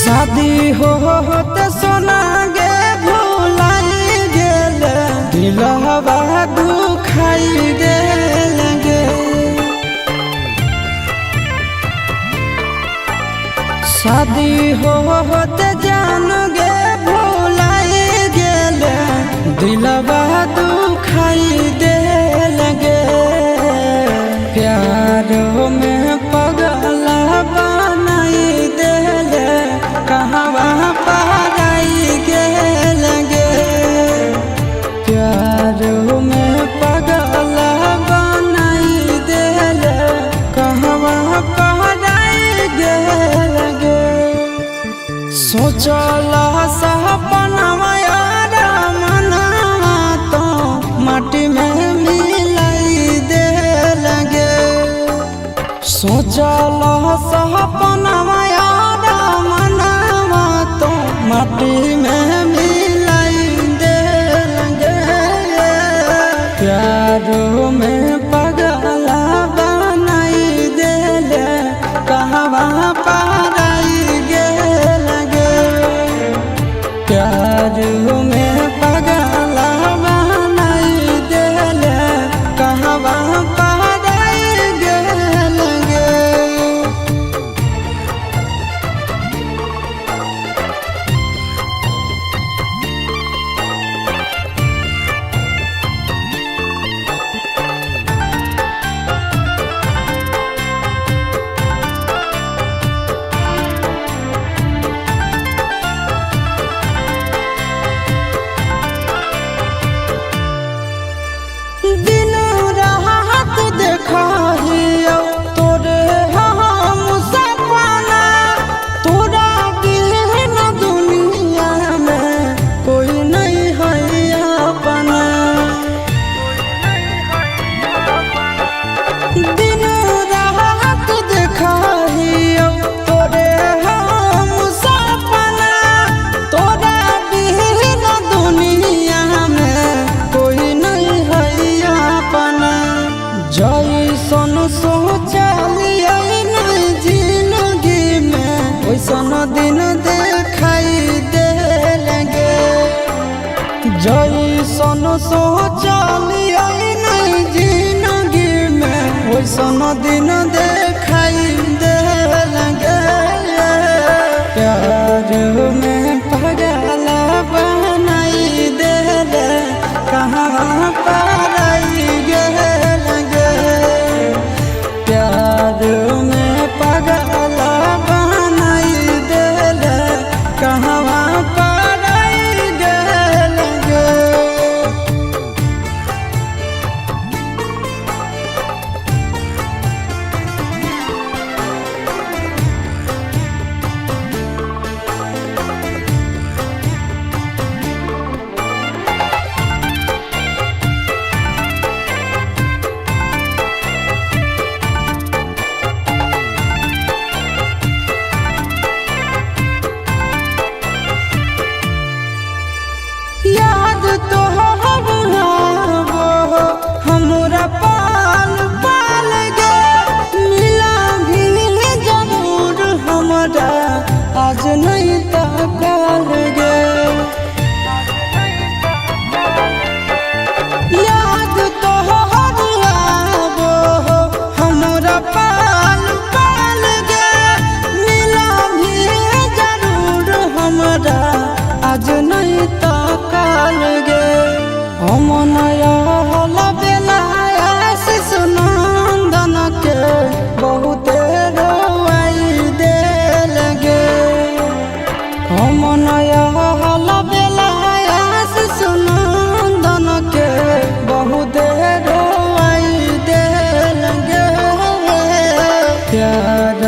शादी होते सोना गे भुलाई गेल दिलवा दुखाई गेल गे। शादी होते जान गे भुलाई गेल दिलवा दुखाई देल गे। प्यारो में पगला बनाई देल कहवा पाराई गेल गे। प्यारो में पगला बनाई देल कहवा पाराई गेल गे। सोचला सपनवा यार मनवा तो माटी में मिलाई देल गे। सोचला सपनवा यार मनवा तो माटी में मिलाई देल गे। प्यारो में पगला बनाई देल कहवा पाराई गेल गे। प्यारो में पगला बनाई देल कहवा पाराई गेल गे। दिन रात देखियो तोरे हम सपना। तोरा बिन दुनिया में कोई नहीं है अपना। दिन रात देखियो तोरे हम सपना। तोरा बिन दुनिया में कोई नहीं है अपना। जैसन सोचलिए जिंदगी में वैसन दिन देखाई देल गे। जैसन सोचलिए जिंदगी में वैसन दिन देखाई देल गे। प्यार में पगला बनाई देल कहाँ पाराई गेल गे। प्यार में पगला बनाई देल कहवा पाराई गेल गे। याद तो हमरा पाल पाल गे। मिला भी जरूर हमरा आज नहीं तकाल गे। याद तो हमरा पाल पाल गे। मिला भी जरूर हमरा आज नहीं तकाल गे। हम नया बेला आशीष नंदन के बहुते रोवाई देल गे। हम नया बेला आशीष नंदन के बहुते रोवाई देल गे। प्यार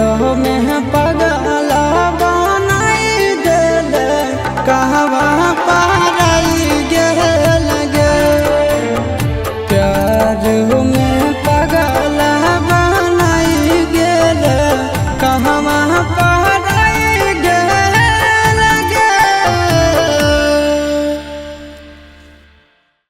में पगला बनाई देल कहवा पाराई गेल गे। प्यार